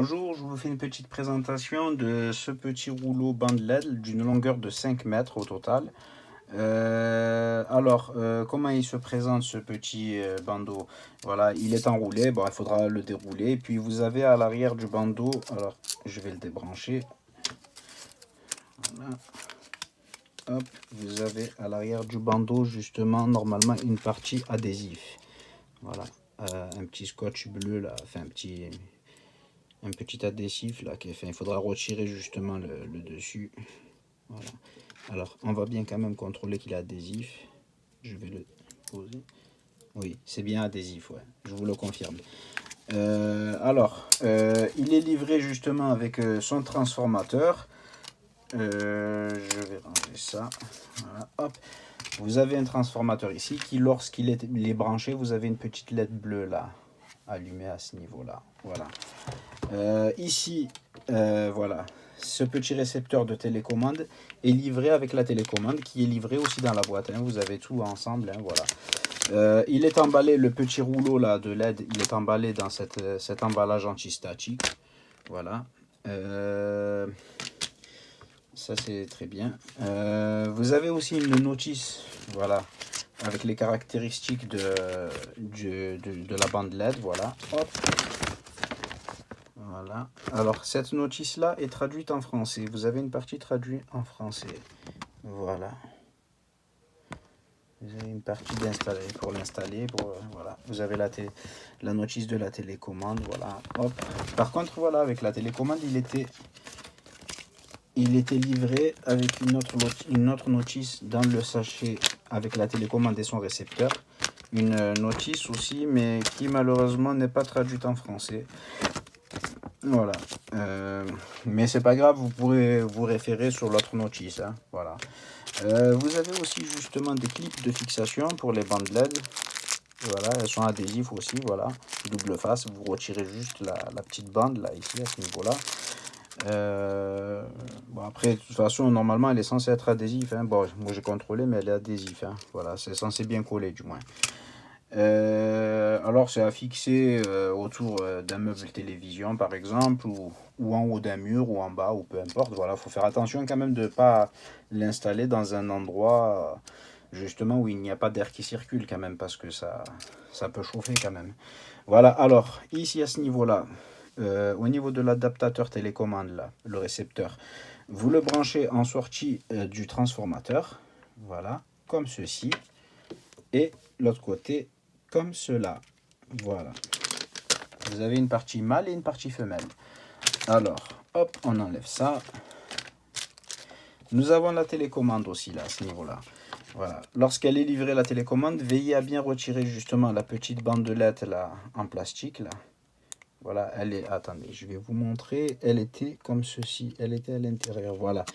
Bonjour, je vous fais une petite présentation de ce petit rouleau bande LED d'une longueur de 5 mètres au total. Comment il se présente ce petit bandeau? Voilà, il est enroulé, bon, il faudra le dérouler. Et puis vous avez à l'arrière du bandeau, alors je vais le débrancher. Voilà. Hop, vous avez à l'arrière du bandeau justement normalement une partie adhésif. Voilà, un petit scotch bleu là, enfin un petit adhésif là qui est fait. Il faudra retirer justement le dessus. Voilà. Alors on va bien quand même contrôler qu'il est adhésif. Je vais le poser. Oui, c'est bien adhésif, ouais, je vous le confirme. Il est livré justement avec son transformateur. Je vais ranger ça. Voilà, hop. Vous avez un transformateur ici qui, lorsqu'il est branché, vous avez une petite LED bleue là, allumée à ce niveau-là. Voilà. Voilà, ce petit récepteur de télécommande est livré avec la télécommande qui est livrée aussi dans la boîte. Hein. Vous avez tout ensemble. Hein, voilà. Il est emballé, le petit rouleau là de LED, il est emballé dans cet emballage antistatique. Voilà. Ça c'est très bien. Vous avez aussi une notice, voilà, avec les caractéristiques de la bande LED. Voilà. Hop. Voilà. Alors, cette notice-là est traduite en français. Vous avez une partie traduite en français. Voilà. Vous avez une partie d'installer pour l'installer. Voilà. Vous avez la notice de la télécommande. Voilà. Hop. Par contre, voilà, avec la télécommande, il était livré avec une autre notice dans le sachet avec la télécommande et son récepteur. Une notice aussi, mais qui malheureusement n'est pas traduite en français. Voilà, mais c'est pas grave, vous pourrez vous référer sur l'autre notice. Hein. Voilà. Vous avez aussi justement des clips de fixation pour les bandes LED. Voilà, elles sont adhésives aussi. Voilà, double face. Vous retirez juste la petite bande là, ici, à ce niveau-là. Bon, après, de toute façon, normalement, elle est censée être adhésive. Hein. Bon, moi j'ai contrôlé, mais elle est adhésive. Hein. Voilà, c'est censé bien coller du moins. Alors c'est à fixer autour d'un meuble télévision par exemple, ou en haut d'un mur, ou en bas, ou peu importe. Voilà, faut faire attention quand même de ne pas l'installer dans un endroit justement où il n'y a pas d'air qui circule quand même, parce que ça peut chauffer quand même. Voilà, alors ici à ce niveau-là, au niveau de l'adaptateur télécommande, là, le récepteur, vous le branchez en sortie du transformateur, voilà, comme ceci, et l'autre côté comme cela. Voilà. Vous avez une partie mâle et une partie femelle. Alors, hop, on enlève ça. Nous avons la télécommande aussi là, à ce niveau-là. Voilà. Lorsqu'elle est livrée, la télécommande, veillez à bien retirer justement la petite bandelette là en plastique là. Voilà, elle est. Attendez, je vais vous montrer. Elle était comme ceci. Elle était à l'intérieur. Voilà.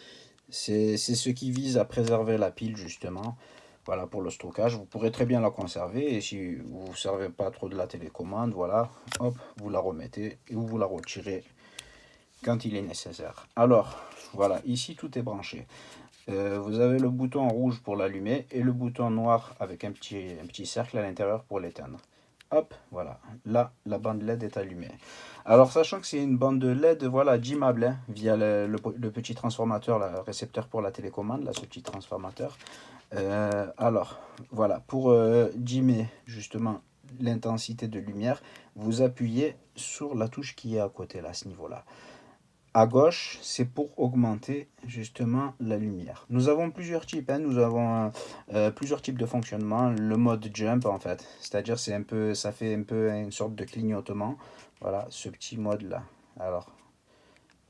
C'est ce qui vise à préserver la pile justement. Voilà, pour le stockage, vous pourrez très bien la conserver, et si vous ne servez pas trop de la télécommande, voilà, hop, vous la remettez et vous la retirez quand il est nécessaire. Alors, voilà, ici tout est branché. Vous avez le bouton rouge pour l'allumer et le bouton noir avec un petit cercle à l'intérieur pour l'éteindre. Hop, voilà, là, la bande LED est allumée. Alors, sachant que c'est une bande LED, voilà, dimmable, hein, via le petit transformateur, le récepteur pour la télécommande, là, ce petit transformateur. Voilà, pour dimmer justement l'intensité de lumière, vous appuyez sur la touche qui est à côté, là, à ce niveau-là. À gauche, c'est pour augmenter justement la lumière. Nous avons plusieurs types, hein. Nous avons plusieurs types de fonctionnement. Le mode jump en fait, c'est-à-dire ça fait un peu une sorte de clignotement. Voilà, ce petit mode là. Alors,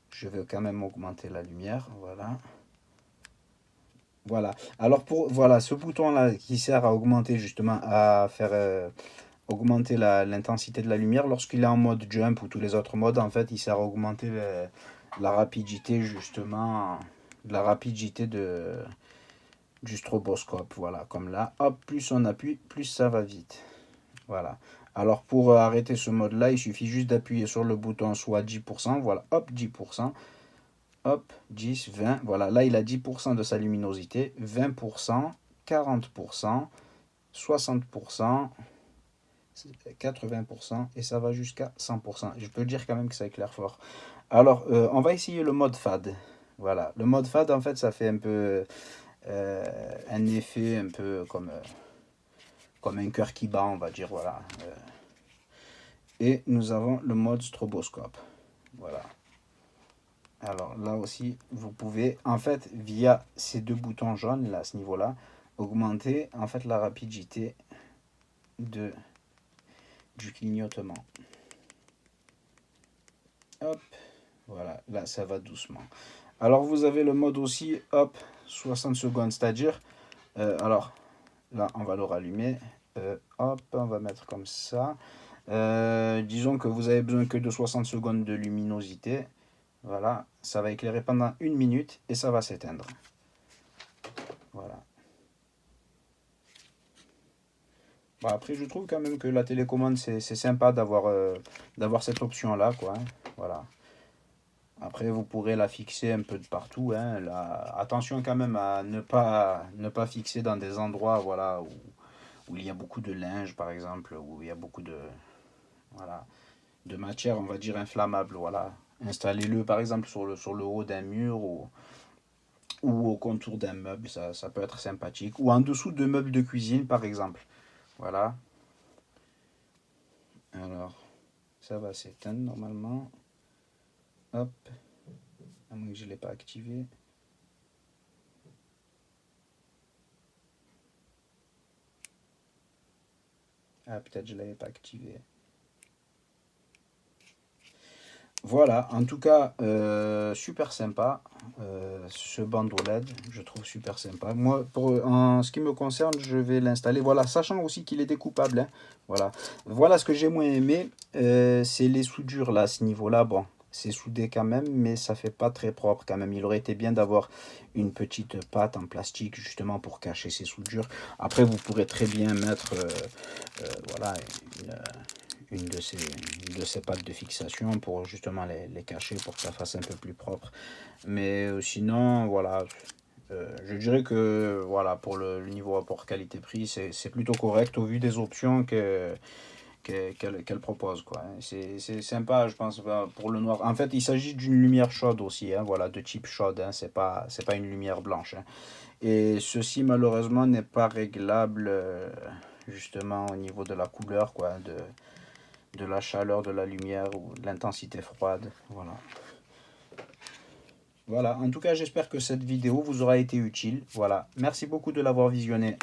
je vais quand même augmenter la lumière. Voilà. Voilà. Alors voilà, ce bouton là qui sert à augmenter justement, à faire augmenter l'intensité de la lumière lorsqu'il est en mode jump, ou tous les autres modes en fait, il sert à augmenter la rapidité justement, la rapidité du stroboscope. Voilà, comme là, hop, plus on appuie, plus ça va vite. Voilà. Alors pour arrêter ce mode là, il suffit juste d'appuyer sur le bouton soit 10%, voilà, hop, 10%. Hop, 10, 20, voilà, là il a 10% de sa luminosité, 20%, 40%, 60%, 80% et ça va jusqu'à 100%. Je peux dire quand même que ça éclaire fort. Alors, on va essayer le mode fade. Voilà, le mode fade, en fait, ça fait un peu un effet un peu comme un cœur qui bat, on va dire, voilà. Et nous avons le mode stroboscope. Voilà. Alors là aussi, vous pouvez, en fait, via ces deux boutons jaunes, là, à ce niveau-là, augmenter, en fait, la rapidité du clignotement. Hop, voilà, là, ça va doucement. Alors, vous avez le mode aussi, hop, 60 secondes, c'est-à-dire, alors, là, on va le rallumer. Hop, on va mettre comme ça. Disons que vous avez besoin que de 60 secondes de luminosité. Voilà, ça va éclairer pendant 1 minute et ça va s'éteindre. Voilà. Bon, après, je trouve quand même que la télécommande, c'est sympa d'avoir cette option-là, quoi. Hein. Voilà. Après, vous pourrez la fixer un peu de partout. Hein. Attention quand même à ne pas fixer dans des endroits voilà, où il y a beaucoup de linge, par exemple, où il y a beaucoup voilà, de matière, on va dire, inflammable. Voilà. Installez-le, par exemple, sur le haut d'un mur ou au contour d'un meuble, ça peut être sympathique. Ou en dessous de meubles de cuisine, par exemple. Voilà. Alors, ça va s'éteindre normalement. Hop. À moins que je ne l'ai pas activé. Ah, peut-être je ne l'avais pas activé. Voilà, en tout cas, super sympa. Ce bandeau LED, je trouve super sympa. Moi, en ce qui me concerne, je vais l'installer. Voilà, sachant aussi qu'il est découpable. Hein. Voilà. Voilà ce que j'ai moins aimé, c'est les soudures là, à ce niveau-là. Bon, c'est soudé quand même, mais ça fait pas très propre quand même. Il aurait été bien d'avoir une petite pâte en plastique justement pour cacher ces soudures. Après, vous pourrez très bien mettre voilà, une de ces pattes de fixation pour justement les cacher pour que ça fasse un peu plus propre. Mais sinon, voilà, je dirais que voilà, pour le niveau rapport qualité-prix, c'est plutôt correct au vu des options qu'elle propose. Quoi. C'est sympa, je pense, pour le noir. En fait, il s'agit d'une lumière chaude aussi, hein, voilà, de type chaude, hein, c'est pas une lumière blanche. Hein. Et ceci, malheureusement, n'est pas réglable justement au niveau de la couleur, quoi, de la chaleur de la lumière ou de l'intensité froide. Voilà. Voilà, en tout cas, j'espère que cette vidéo vous aura été utile. Voilà, merci beaucoup de l'avoir visionnée.